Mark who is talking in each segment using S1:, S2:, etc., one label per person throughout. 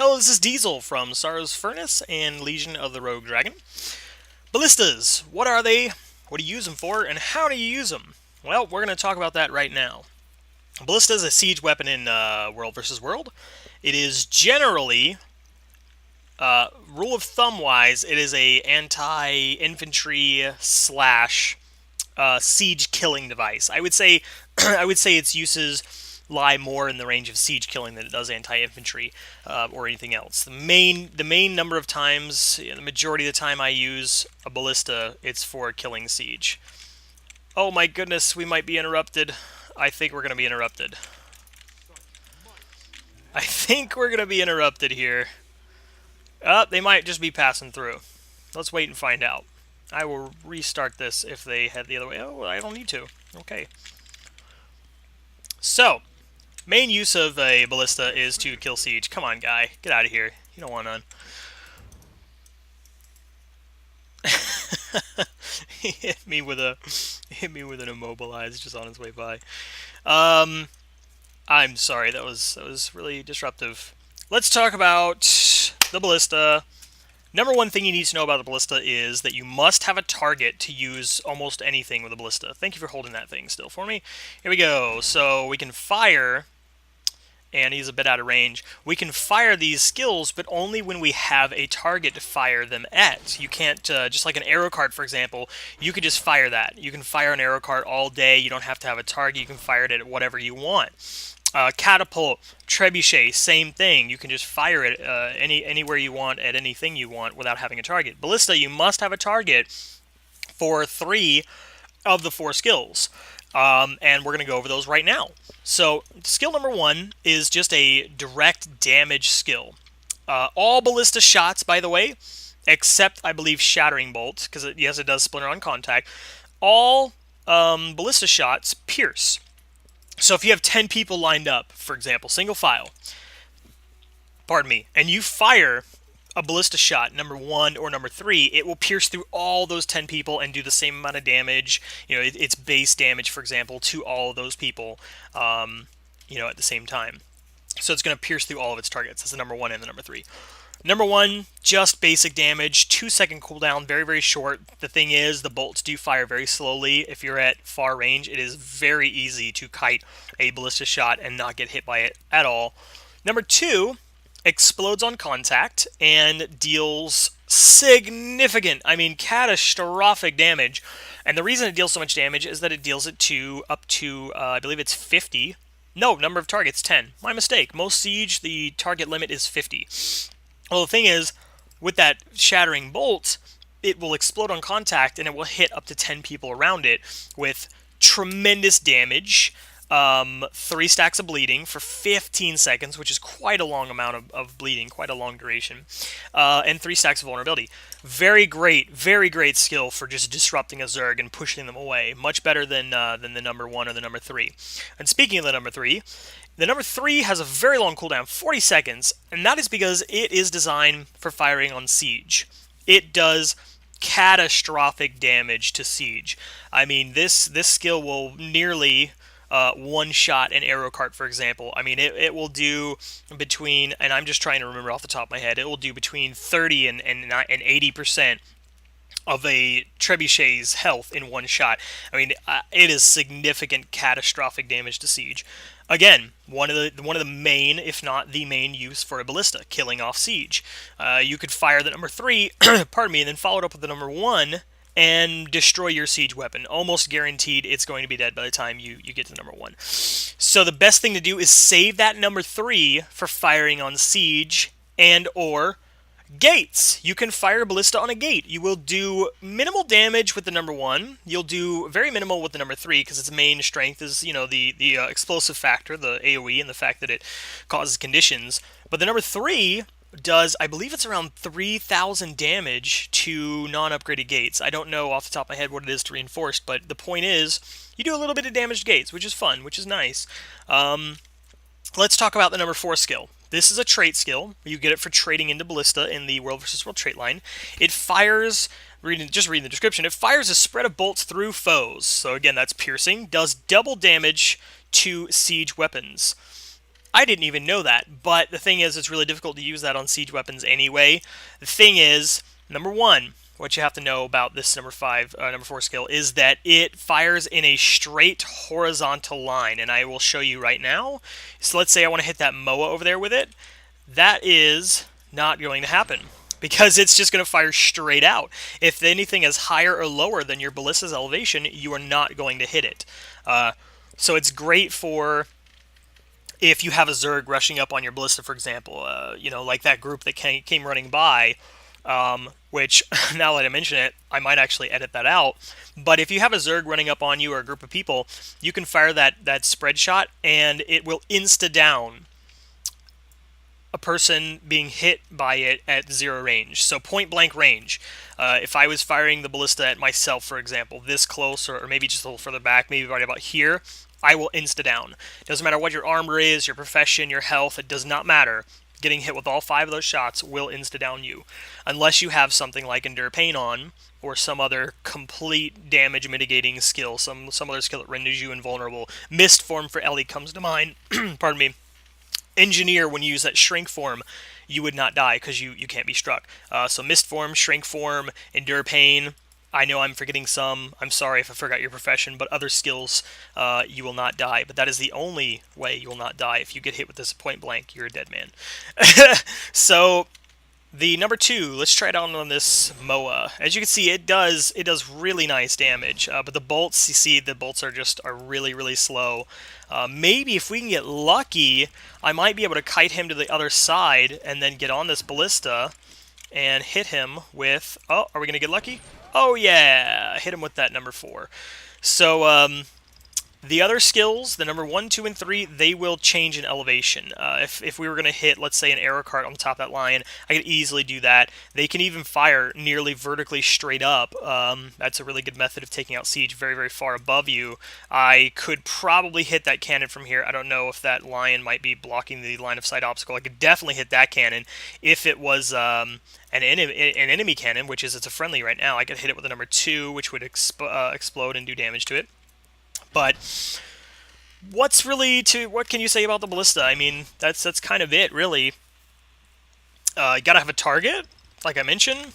S1: Hello, this is Diesel from Sorrow's Furnace and Legion of the Rogue Dragon. Ballistas, what are they? What do you use them for? And how do you use them? Well, we're going to talk about that right now. A Ballista is a siege weapon in World vs. World. It is generally, rule of thumb wise, it is a anti-infantry slash siege killing device. I would say its uses lie more in the range of siege killing than it does anti-infantry or anything else. The main number of times, the majority of the time I use a ballista, it's for killing siege. Oh my goodness, we might be interrupted. I think we're going to be interrupted. I think we're going to be interrupted here. They might just be passing through. Let's wait and find out. I will restart this if they head the other way. Oh, I don't need to. Okay. So, main use of a ballista is to kill siege. Come on, guy. Get out of here. You don't want none. He hit me with an immobilize just on his way by. I'm sorry. That was really disruptive. Let's talk about the ballista. Number one thing you need to know about the ballista is that you must have a target to use almost anything with a ballista. Thank you for holding that thing still for me. Here we go. So we can fire, and he's a bit out of range. We can fire these skills, but only when we have a target to fire them at. You can't, just like an arrow cart, for example, you could just fire that. You can fire an arrow cart all day. You don't have to have a target. You can fire it at whatever you want. Catapult, trebuchet, same thing. You can just fire it anywhere you want at anything you want without having a target. Ballista, you must have a target for 3 of the 4 skills. And we're going to go over those right now. So, skill number 1 is just a direct damage skill. All ballista shots, by the way, except, I believe, Shattering Bolt, because, yes, it does splinter on contact, all ballista shots pierce. So if you have 10 people lined up, for example, single file, pardon me, and you fire a ballista shot, number 1 or number 3, it will pierce through all those 10 people and do the same amount of damage. You know, it's base damage, for example, to all of those people, you know, at the same time. So it's going to pierce through all of its targets. That's the number 1 and the number 3. Number 1, just basic damage, 2-second cooldown, very, very short. The thing is, the bolts do fire very slowly. If you're at far range, it is very easy to kite a ballista shot and not get hit by it at all. Number 2, explodes on contact and deals significant, I mean catastrophic damage. And the reason it deals so much damage is that it deals it to up to, I believe it's 50. No, number of targets, 10. My mistake. Most siege, the target limit is 50. Well, the thing is, with that shattering bolt, it will explode on contact and it will hit up to 10 people around it with tremendous damage, 3 stacks of bleeding for 15 seconds, which is quite a long amount of bleeding, quite a long duration, and 3 stacks of vulnerability. Very great skill for just disrupting a Zerg and pushing them away. Much better than the number 1 or the number 3. And speaking of the number 3 has a very long cooldown, 40 seconds, and that is because it is designed for firing on siege. It does catastrophic damage to siege. I mean, this skill will nearly one-shot an arrow cart, for example. I mean, it will do between, and I'm just trying to remember off the top of my head, it will do between 30 and 80% of a trebuchet's health in one shot. I mean, it is significant, catastrophic damage to siege. Again, one of the main, if not the main, use for a ballista, killing off siege. You could fire the number 3, pardon me, and then follow it up with the number 1, and destroy your siege weapon. Almost guaranteed it's going to be dead by the time you get to number 1. So the best thing to do is save that number 3 for firing on siege and or gates. You can fire a ballista on a gate. You will do minimal damage with the number 1. You'll do very minimal with the number 3 because its main strength is, you know, the explosive factor, the AoE, and the fact that it causes conditions. But the number 3 does, I believe it's around 3,000 damage to non-upgraded gates. I don't know off the top of my head what it is to reinforced, but the point is, you do a little bit of damage to gates, which is fun, which is nice. Let's talk about the number 4 skill. This is a trait skill. You get it for trading into Ballista in the World vs. World trait line. It fires, just reading the description, it fires a spread of bolts through foes. So again, that's piercing. Does double damage to siege weapons. I didn't even know that, but the thing is, it's really difficult to use that on siege weapons anyway. The thing is, number one, what you have to know about this number 4 skill is that it fires in a straight horizontal line, and I will show you right now. So let's say I want to hit that MOA over there with it. That is not going to happen because it's just going to fire straight out. If anything is higher or lower than your ballista's elevation, you are not going to hit it. So it's great for if you have a Zerg rushing up on your ballista, for example, like that group that came running by, which, now that I mention it, I might actually edit that out. But if you have a Zerg running up on you or a group of people, you can fire that spread shot, and it will insta-down a person being hit by it at 0 range. So point-blank range. If I was firing the ballista at myself, for example, this close, or maybe just a little further back, maybe right about here, I will insta-down. It doesn't matter what your armor is, your profession, your health, it does not matter. Getting hit with all 5 of those shots will insta-down you. Unless you have something like Endure Pain on, or some other complete damage mitigating skill, some other skill that renders you invulnerable. Mist Form for Ellie comes to mind. Pardon me. Engineer, when you use that shrink form, you would not die because you can't be struck. So Mist Form, Shrink Form, Endure Pain. I know I'm forgetting some. I'm sorry if I forgot your profession, but other skills, you will not die. But that is the only way you will not die. If you get hit with this point blank, you're a dead man. So the number 2, let's try it out on this MOA. As you can see, it does really nice damage. But the bolts, you see, the bolts are really, really slow. Maybe if we can get lucky, I might be able to kite him to the other side and then get on this ballista and hit him with... Oh, are we going to get lucky? Oh, yeah! Hit him with that number 4. So, the other skills, the number 1, 2, and 3, they will change in elevation. If we were going to hit, let's say, an arrow cart on the top of that lion, I could easily do that. They can even fire nearly vertically straight up. That's a really good method of taking out siege very, very far above you. I could probably hit that cannon from here. I don't know if that lion might be blocking the line of sight obstacle. I could definitely hit that cannon. If it was an enemy cannon, which is it's a friendly right now, I could hit it with a number 2, which would explode and do damage to it. But what can you say about the ballista? I mean, that's kind of it, really. You gotta have a target, like I mentioned.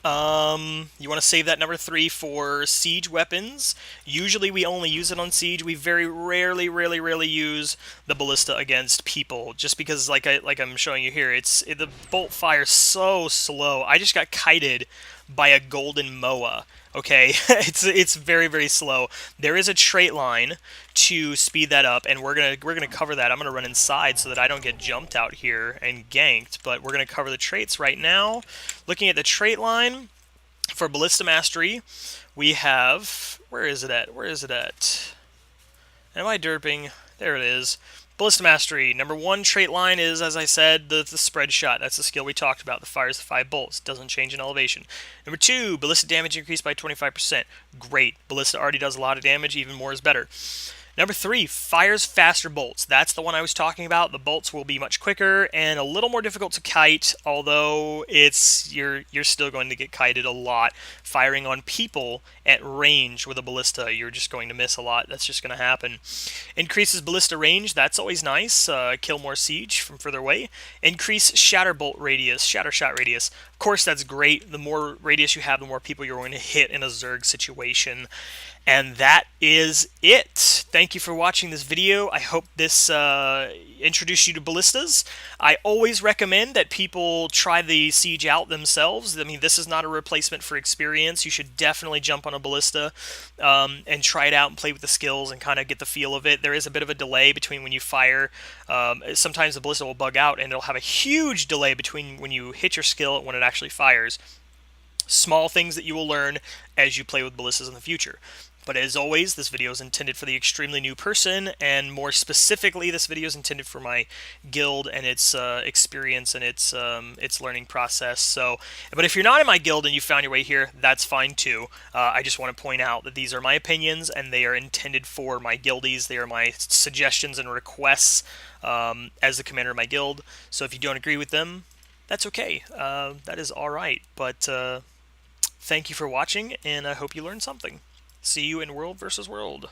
S1: You want to save that number 3 for siege weapons. Usually we only use it on siege. We very rarely use the ballista against people, just because, like I'm showing you here, the bolt fires so slow. I just got kited by a golden MOA. Okay, it's very, very slow. There is a trait line to speed that up, and we're gonna cover that. I'm gonna run inside so that I don't get jumped out here and ganked. But we're gonna cover the traits right now. Looking at the trait line for Ballista Mastery, we have, where is it at? Am I derping? There it is. Ballista Mastery, number 1 trait line is, as I said, the spread shot. That's the skill we talked about. The fires the 5 bolts. Doesn't change in elevation. Number 2, ballista damage increased by 25%. Great. Ballista already does a lot of damage. Even more is better. Number 3, fires faster bolts. That's the one I was talking about. The bolts will be much quicker and a little more difficult to kite, although you're still going to get kited a lot. Firing on people at range with a ballista, you're just going to miss a lot. That's just going to happen. Increases ballista range. That's always nice. Kill more siege from further away. Increase shatter shot radius. Of course, that's great. The more radius you have, the more people you're going to hit in a Zerg situation. And that is it. Thank you for watching this video. I hope this introduced you to ballistas. I always recommend that people try the siege out themselves. I mean, this is not a replacement for experience. You should definitely jump on a ballista and try it out and play with the skills and kind of get the feel of it. There is a bit of a delay between when you fire. Sometimes the ballista will bug out, and it'll have a huge delay between when you hit your skill and when it actually fires. Small things that you will learn as you play with ballistas in the future. But as always, this video is intended for the extremely new person, and more specifically, this video is intended for my guild and its experience and its learning process. So, but if you're not in my guild and you found your way here, that's fine too. I just want to point out that these are my opinions, and they are intended for my guildies. They are my suggestions and requests as the commander of my guild. So if you don't agree with them, that's okay. That is all right. But thank you for watching, and I hope you learned something. See you in World vs. World.